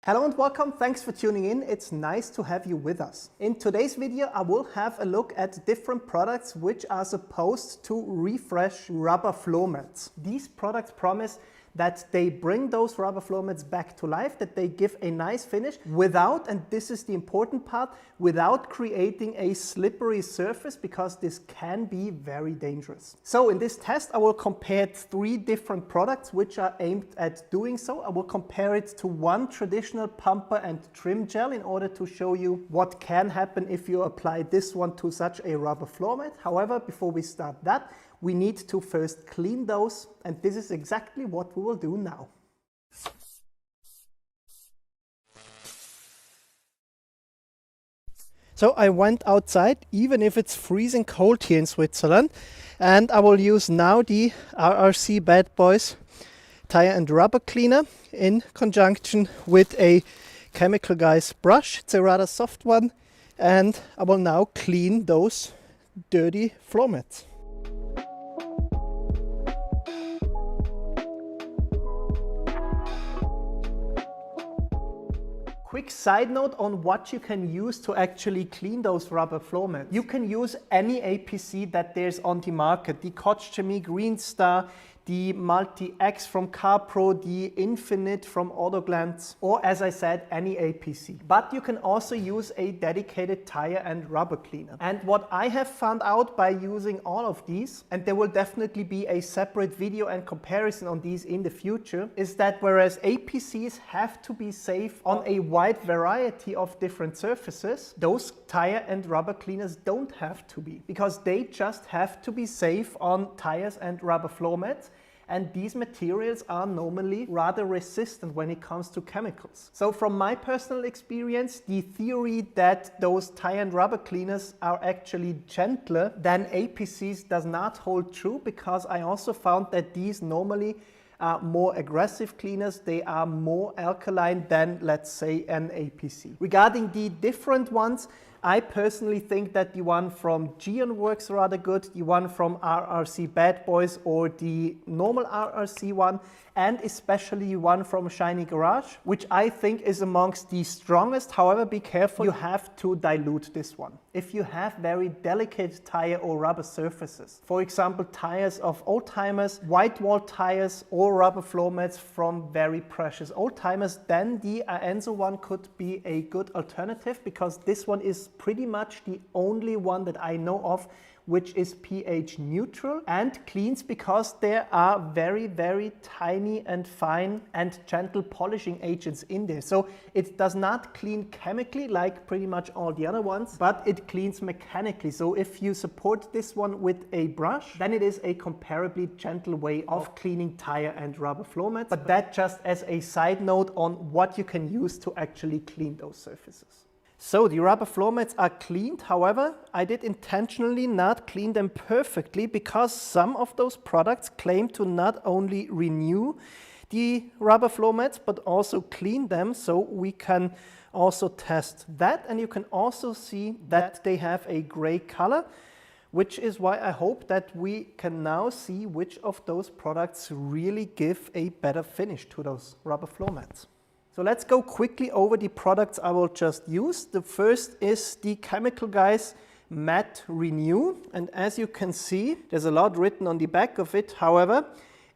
Hello and welcome, thanks for tuning in. It's nice to have you with us. In today's video, I will have a look at different products which are supposed to refresh rubber floor mats. These products promise that they bring those rubber floor mats back to life, that they give a nice finish without, and this is the important part, without creating a slippery surface, because this can be very dangerous. So in this test, I will compare 3 different products which are aimed at doing so. I will compare it to one traditional pumper and trim gel in order to show you what can happen if you apply this one to such a rubber floor mat. However, before we start that, we need to first clean those, and this is exactly what we will do now. So I went outside, even if it's freezing cold here in Switzerland, and I will use now the RRC Bad Boys tire and rubber cleaner in conjunction with a Chemical Guys brush. It's a rather soft one, and I will now clean those dirty floor mats. Quick side note on what you can use to actually clean those rubber floor mats. You can use any APC that there's on the market. The Koch Chemie Green Star, the Multi-X from CarPro, the Infinite from Autoglance, or as I said, any APC. But you can also use a dedicated tire and rubber cleaner. And what I have found out by using all of these, and there will definitely be a separate video and comparison on these in the future, is that whereas APCs have to be safe on a wide variety of different surfaces, those tire and rubber cleaners don't have to be, because they just have to be safe on tires and rubber floor mats. And these materials are normally rather resistant when it comes to chemicals. So from my personal experience, the theory that those tire and rubber cleaners are actually gentler than APCs does not hold true, because I also found that these normally are more aggressive cleaners. They are more alkaline than, let's say, an APC. Regarding the different ones, I personally think that the one from Geon works rather good, the one from RRC Bad Boys or the normal RRC one, and especially one from Shiny Garage, which I think is amongst the strongest. However, be careful, you have to dilute this one. If you have very delicate tire or rubber surfaces, for example, tires of old-timers, white wall tires, or rubber floor mats from very precious old-timers, then the Aenzo one could be a good alternative, because this one is pretty much the only one that I know of which is pH neutral and cleans, because there are very, very tiny and fine and gentle polishing agents in there. So it does not clean chemically like pretty much all the other ones, but it cleans mechanically. So if you support this one with a brush, then it is a comparably gentle way of cleaning tire and rubber floor mats. But that just as a side note on what you can use to actually clean those surfaces. So the rubber floor mats are cleaned. However, I did intentionally not clean them perfectly, because some of those products claim to not only renew the rubber floor mats but also clean them. So we can also test that, and you can also see that they have a gray color, which is why I hope that we can now see which of those products really give a better finish to those rubber floor mats. So let's go quickly over the products I will just use. The first is the Chemical Guys MatRenew, and as you can see, there's a lot written on the back of it. However,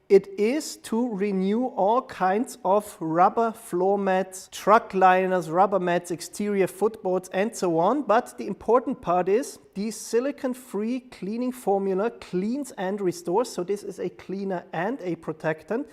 it is to renew all kinds of rubber floor mats, truck liners, rubber mats, exterior footboards, and so on. But the important part is the silicone-free cleaning formula cleans and restores. So this is a cleaner and a protectant.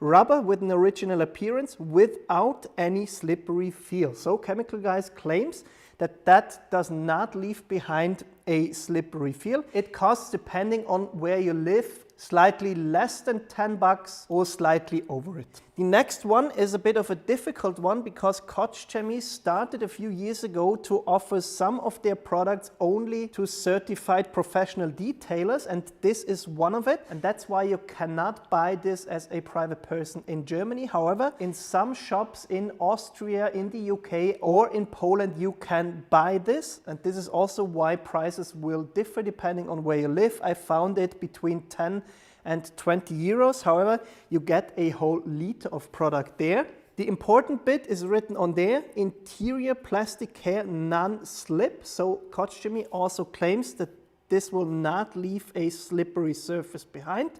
Rubber with an original appearance without any slippery feel. So Chemical Guys claims that that does not leave behind a slippery feel. It costs, depending on where you live, slightly less than $10 or slightly over it. The next one is a bit of a difficult one, because Koch Chemie started a few years ago to offer some of their products only to certified professional detailers, and this is one of it, and that's why you cannot buy this as a private person in Germany. However, in some shops in Austria, in the UK, or in Poland, you can buy this, and this is also why prices will differ depending on where you live. I found it between 10 and 20 euros. However, you get a whole liter of product there. The important bit is written on there, interior plastic care non-slip. So Koch Chemie also claims that this will not leave a slippery surface behind.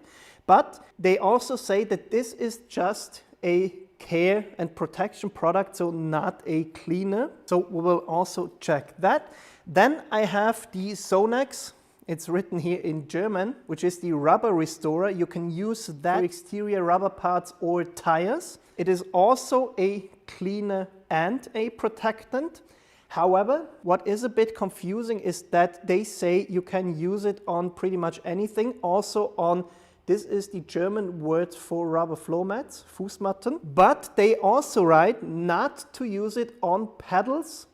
But they also say that this is just a care and protection product, so not a cleaner. So we will also check that. Then I have the Sonax, it's written here in German, which is the rubber restorer. You can use that for exterior rubber parts or tires. It is also a cleaner and a protectant. However, what is a bit confusing is that they say you can use it on pretty much anything, also on, this is the German word for rubber floor mats, Fußmatten, but they also write not to use it on pedals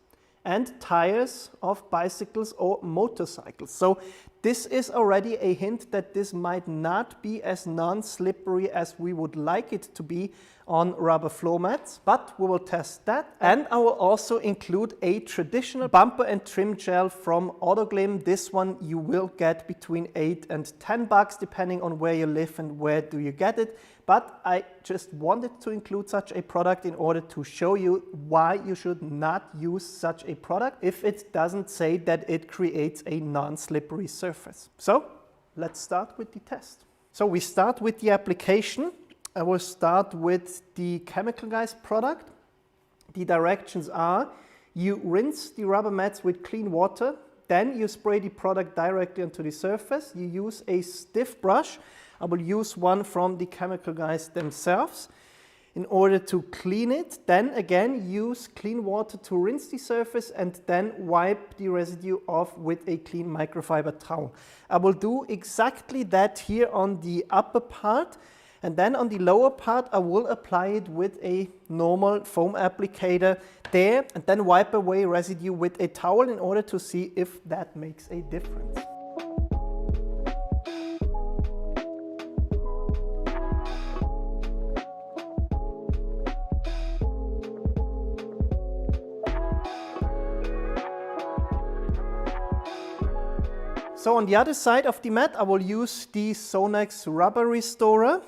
and tires of bicycles or motorcycles. So this is already a hint that this might not be as non-slippery as we would like it to be on rubber floor mats, but we will test that. And I will also include a traditional bumper and trim gel from Autoglim. This one you will get between 8 and 10 bucks depending on where you live and where do you get it. But I just wanted to include such a product in order to show you why you should not use such a product if it doesn't say that it creates a non-slippery surface. So let's start with the test. So we start with the application. I will start with the Chemical Guys product. The directions are, you rinse the rubber mats with clean water, then you spray the product directly onto the surface. You use a stiff brush. I will use one from the Chemical Guys themselves in order to clean it. Then again, use clean water to rinse the surface and then wipe the residue off with a clean microfiber towel. I will do exactly that here on the upper part. And then on the lower part, I will apply it with a normal foam applicator there and then wipe away residue with a towel in order to see if that makes a difference. So on the other side of the mat, I will use the Sonax Rubber Restorer.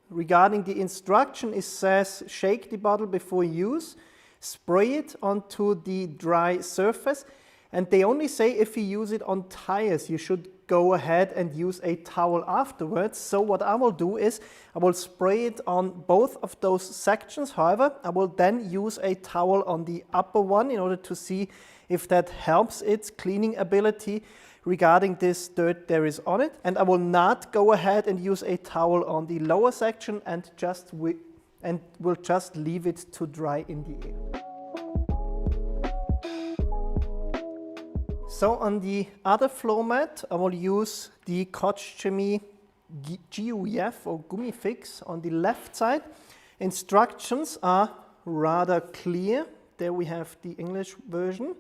Regarding the instruction, it says shake the bottle before use, spray it onto the dry surface, and they only say if you use it on tires, you should go ahead and use a towel afterwards. So what I will do is I will spray it on both of those sections. However, I will then use a towel on the upper one in order to see if that helps its cleaning ability regarding this dirt there is on it. And I will not go ahead and use a towel on the lower section and will just leave it to dry in the air. So on the other floor mat, I will use the Koch Chemie Guf or Gummifix on the left side. Instructions are rather clear. There we have the English version.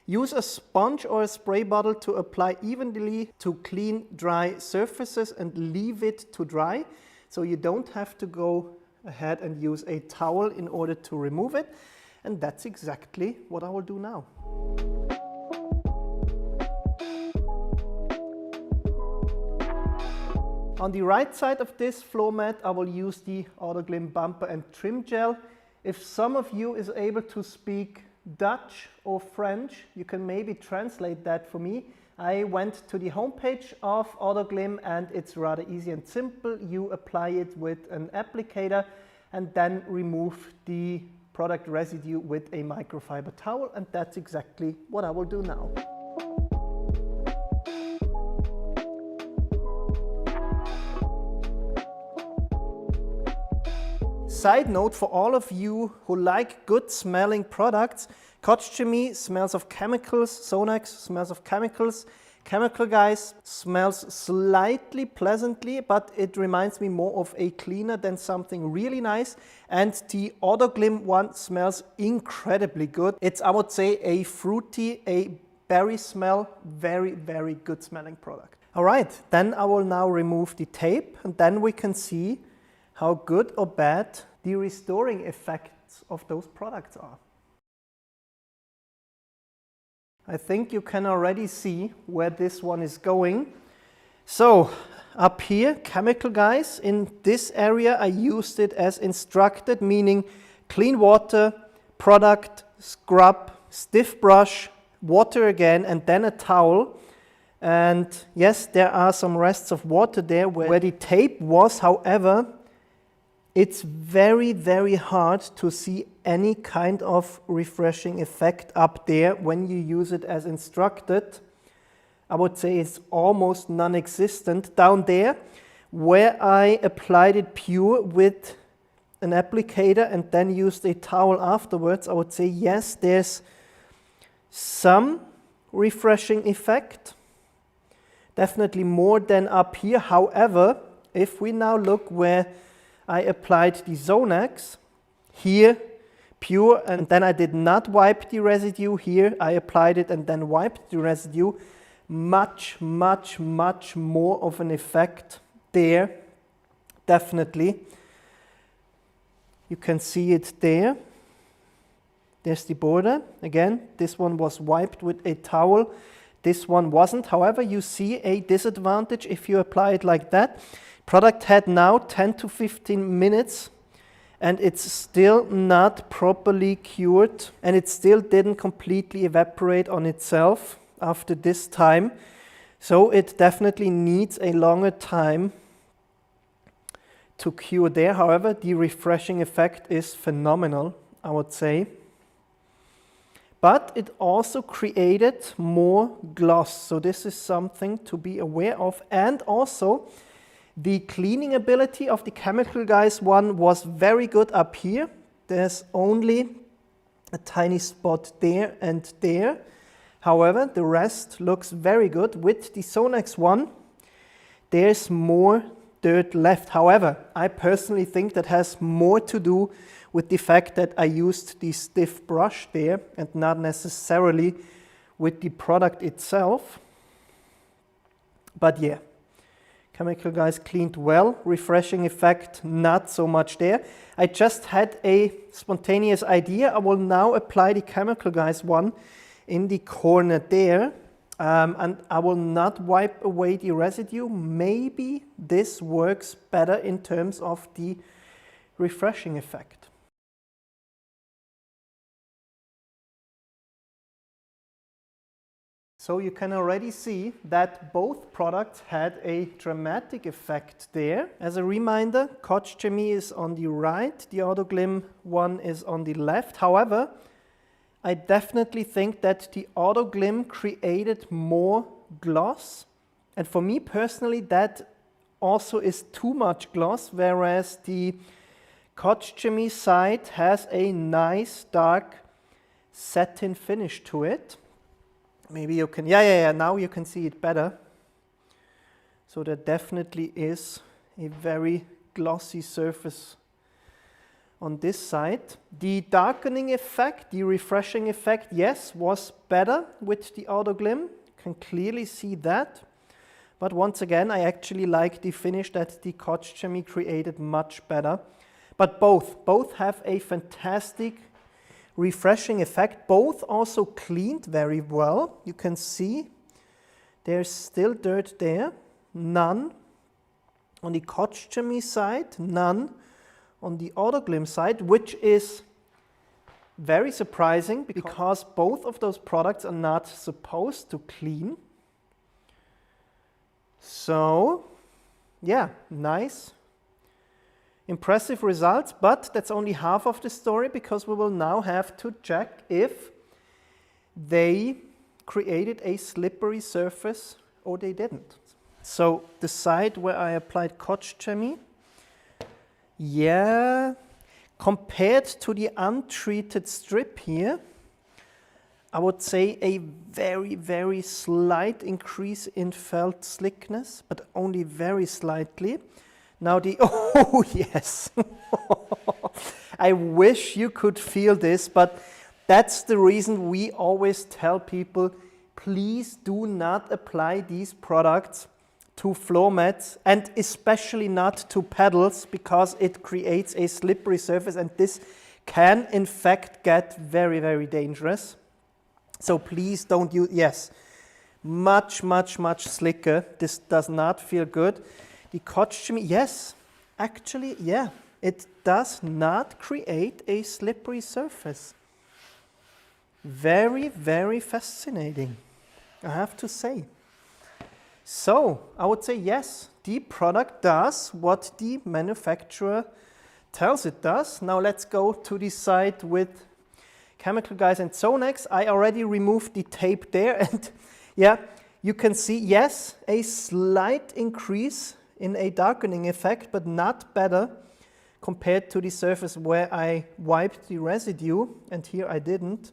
Use a sponge or a spray bottle to apply evenly to clean, dry surfaces and leave it to dry. So you don't have to go ahead and use a towel in order to remove it. And that's exactly what I will do now. On the right side of this floor mat, I will use the Autoglim bumper and trim gel. If some of you is able to speak Dutch or French, you can maybe translate that for me. I went to the homepage of Autoglim and it's rather easy and simple. You apply it with an applicator and then remove the product residue with a microfiber towel, and that's exactly what I will do now. Side note for all of you who like good smelling products, Koch Chemie smells of chemicals, Sonax smells of chemicals, Chemical Guys smells slightly pleasantly, but it reminds me more of a cleaner than something really nice. And the Autoglim one smells incredibly good. It's, I would say, a fruity, a berry smell, very, very good smelling product. All right, then I will now remove the tape and then we can see how good or bad the restoring effects of those products are. I think you can already see where this one is going. So up here, Chemical Guys. In this area, I used it as instructed, meaning clean water, product, scrub, stiff brush, water again, and then a towel. And yes, there are some rests of water there where the tape was. However, it's very, very hard to see any kind of refreshing effect up there when you use it as instructed. I would say it's almost non-existent. Down there, where I applied it pure with an applicator and then used a towel afterwards, I would say yes, there's some refreshing effect. Definitely more than up here. However, if we now look where I applied the Sonax, here pure, and then I did not wipe the residue. Here I applied it and then wiped the residue. Much, much, much more of an effect there, definitely. You can see it there. There's the border. Again, this one was wiped with a towel. This one wasn't. However, you see a disadvantage if you apply it like that. Product had now 10 to 15 minutes and it's still not properly cured and it still didn't completely evaporate on itself after this time. So it definitely needs a longer time to cure there. However, the refreshing effect is phenomenal, I would say. But it also created more gloss. So this is something to be aware of. And also, the cleaning ability of the Chemical Guys one was very good up here. There's only a tiny spot there and there. However, the rest looks very good. With the Sonax one, there's more dirt left. However, I personally think that has more to do with the fact that I used the stiff brush there and not necessarily with the product itself. But yeah, Chemical Guys cleaned well. Refreshing effect, not so much there. I just had a spontaneous idea. I will now apply the Chemical Guys one in the corner there, and I will not wipe away the residue. Maybe this works better in terms of the refreshing effect. So you can already see that both products had a dramatic effect there. As a reminder, Koch Chemie is on the right, the Autoglim one is on the left. However, I definitely think that the Autoglim created more gloss. And for me personally, that also is too much gloss, whereas the Koch Chemie side has a nice dark satin finish to it. Maybe you can, now you can see it better. So there definitely is a very glossy surface on this side. The darkening effect, the refreshing effect, yes, was better with the Autoglim. You can clearly see that. But once again, I actually like the finish that the Koch Chemie created much better. But both have a fantastic refreshing effect. Both also cleaned very well. You can see there's still dirt there. None on the Koch Chemie side, none on the Autoglim side, which is very surprising because both of those products are not supposed to clean. So, yeah, nice, impressive results, but that's only half of the story because we will now have to check if they created a slippery surface or they didn't. So the side where I applied Koch Chemie, yeah, compared to the untreated strip here, I would say a very, very slight increase in felt slickness, but only very slightly. Now the, oh yes, I wish you could feel this, but that's the reason we always tell people, please do not apply these products to floor mats and especially not to pedals because it creates a slippery surface and this can in fact get very, very dangerous. So please don't use, yes, much, much, much slicker. This does not feel good. The Koch Chemie, yes, actually, yeah, it does not create a slippery surface. Very, very fascinating, I have to say. So, I would say yes, the product does what the manufacturer tells it does. Now let's go to the side with Chemical Guys and Sonax. I already removed the tape there, and yeah, you can see, yes, a slight increase in a darkening effect, but not better compared to the surface where I wiped the residue, and here I didn't.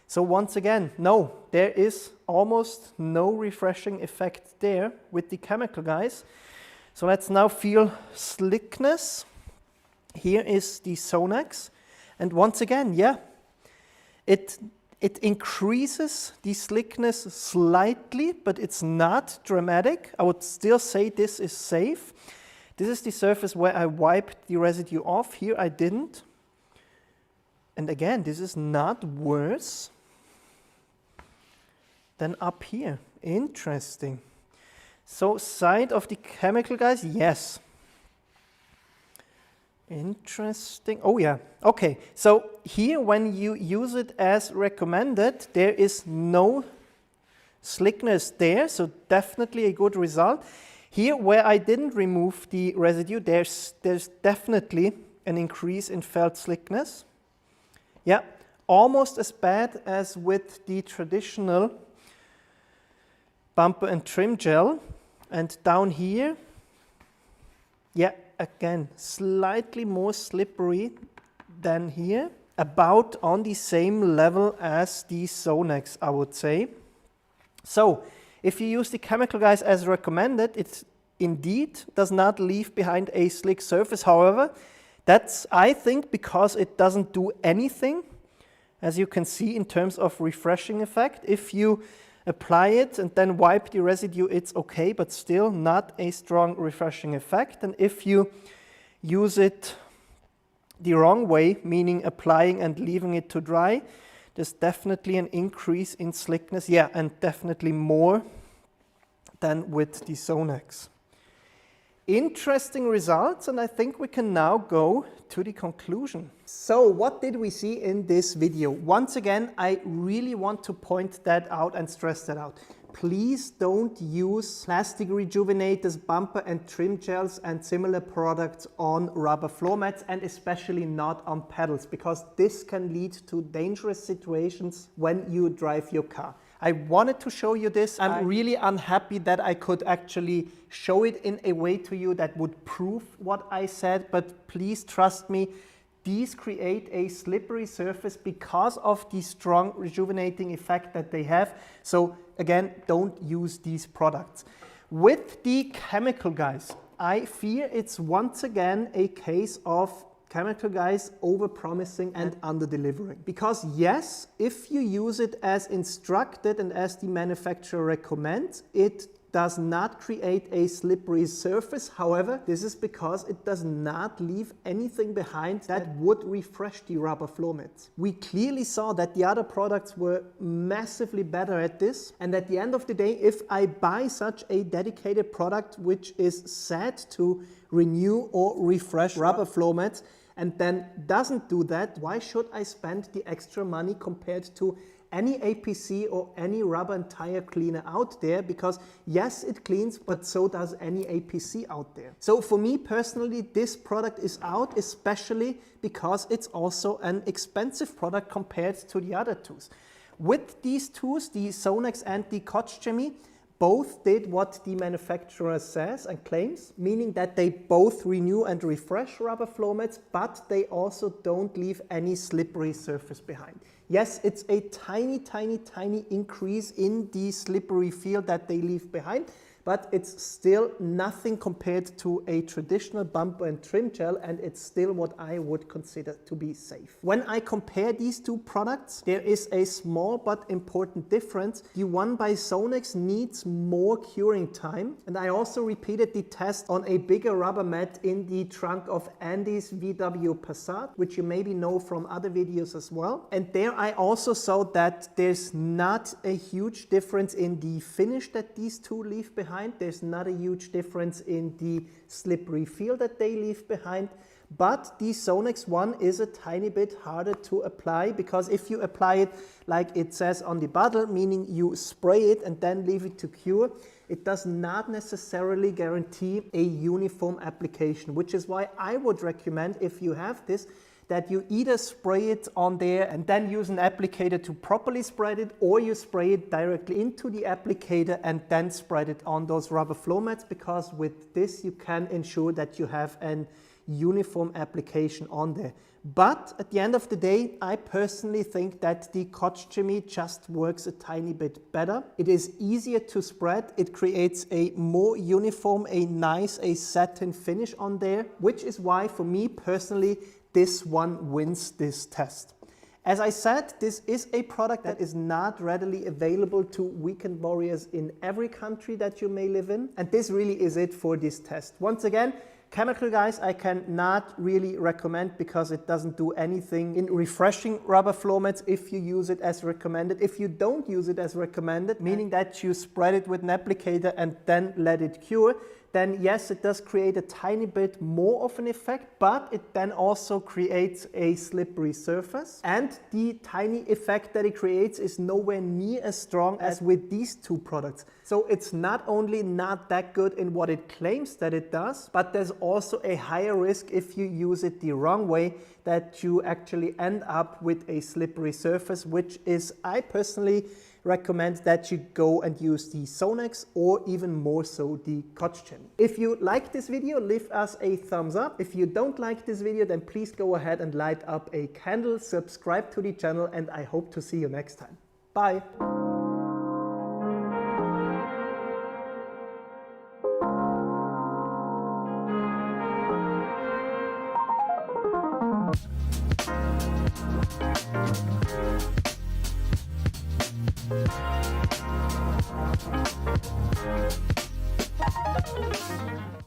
So once again, no, there is almost no refreshing effect there with the Chemical Guys. So let's now feel slickness. Here is the Sonax, and once again, yeah, it increases the slickness slightly, but it's not dramatic. I would still say this is safe. This is the surface where I wiped the residue off. Here I didn't. And again, this is not worse than up here. Interesting. So side of the Chemical Guys, yes. Interesting. Oh yeah, okay. So here when you use it as recommended, there is no slickness there, so definitely a good result. Here where I didn't remove the residue, there's definitely an increase in felt slickness. Yeah, almost as bad as with the traditional bumper and trim gel. And down here, yeah, again, slightly more slippery than here, about on the same level as the Sonax, I would say. So, if you use the Chemical Guys as recommended, it indeed does not leave behind a slick surface. However, that's, I think, because it doesn't do anything, as you can see in terms of refreshing effect. If you apply it and then wipe the residue, it's okay, but still not a strong refreshing effect. And if you use it the wrong way, meaning applying and leaving it to dry, there's definitely an increase in slickness. Yeah, and definitely more than with the Sonax. Interesting results, and I think we can now go to the conclusion. So what did we see in this video? Once again, I really want to point that out and stress that out. Please don't use plastic rejuvenators, bumper and trim gels and similar products on rubber floor mats, and especially not on pedals, because this can lead to dangerous situations when you drive your car. I wanted to show you this. I'm really unhappy that I could actually show it in a way to you that would prove what I said, but please trust me, these create a slippery surface because of the strong rejuvenating effect that they have. So again, don't use these products. With the Chemical Guys, I fear it's once again a case of Chemical Guys over-promising and under-delivering. Because yes, if you use it as instructed and as the manufacturer recommends, it does not create a slippery surface. However, this is because it does not leave anything behind that would refresh the rubber floor mats. We clearly saw that the other products were massively better at this. And at the end of the day, if I buy such a dedicated product which is said to renew or refresh rubber floor mats, and then doesn't do that, why should I spend the extra money compared to any APC or any rubber and tire cleaner out there? Because yes, it cleans, but so does any APC out there. So for me personally, this product is out, especially because it's also an expensive product compared to the other tools. With these tools, the Sonax and the Koch Chemie, both did what the manufacturer says and claims, meaning that they both renew and refresh rubber floor mats, but they also don't leave any slippery surface behind. Yes, it's a tiny, tiny, tiny increase in the slippery feel that they leave behind, but it's still nothing compared to a traditional bumper and trim gel, and it's still what I would consider to be safe. When I compare these two products, there is a small but important difference. The one by Sonax needs more curing time, and I also repeated the test on a bigger rubber mat in the trunk of Andy's VW Passat, which you maybe know from other videos as well. And there I also saw that there's not a huge difference in the finish that these two leave behind. There's not a huge difference in the slippery feel that they leave behind. But the Sonax one is a tiny bit harder to apply, because if you apply it like it says on the bottle, meaning you spray it and then leave it to cure, it does not necessarily guarantee a uniform application, which is why I would recommend, if you have this, that you either spray it on there and then use an applicator to properly spread it, or you spray it directly into the applicator and then spread it on those rubber floor mats, because with this you can ensure that you have an uniform application on there. But at the end of the day, I personally think that the Koch Chemie just works a tiny bit better. It is easier to spread. It creates a more uniform, a nice, a satin finish on there, which is why for me personally, this one wins this test. As I said, this is a product that is not readily available to weekend warriors in every country that you may live in. And this really is it for this test. Once again, Chemical Guys I cannot really recommend, because it doesn't do anything in refreshing rubber floor mats if you use it as recommended. If you don't use it as recommended, meaning that you spread it with an applicator and then let it cure, then yes, it does create a tiny bit more of an effect, but it then also creates a slippery surface. And the tiny effect that it creates is nowhere near as strong as with these two products. So it's not only not that good in what it claims that it does, but there's also a higher risk if you use it the wrong way, that you actually end up with a slippery surface, which is, I personally recommend that you go and use the Sonax, or even more so the Koch Chemie. If you like this video, leave us a thumbs up. If you don't like this video, then please go ahead and light up a candle, subscribe to the channel, and I hope to see you next time. Bye! We'll be right back.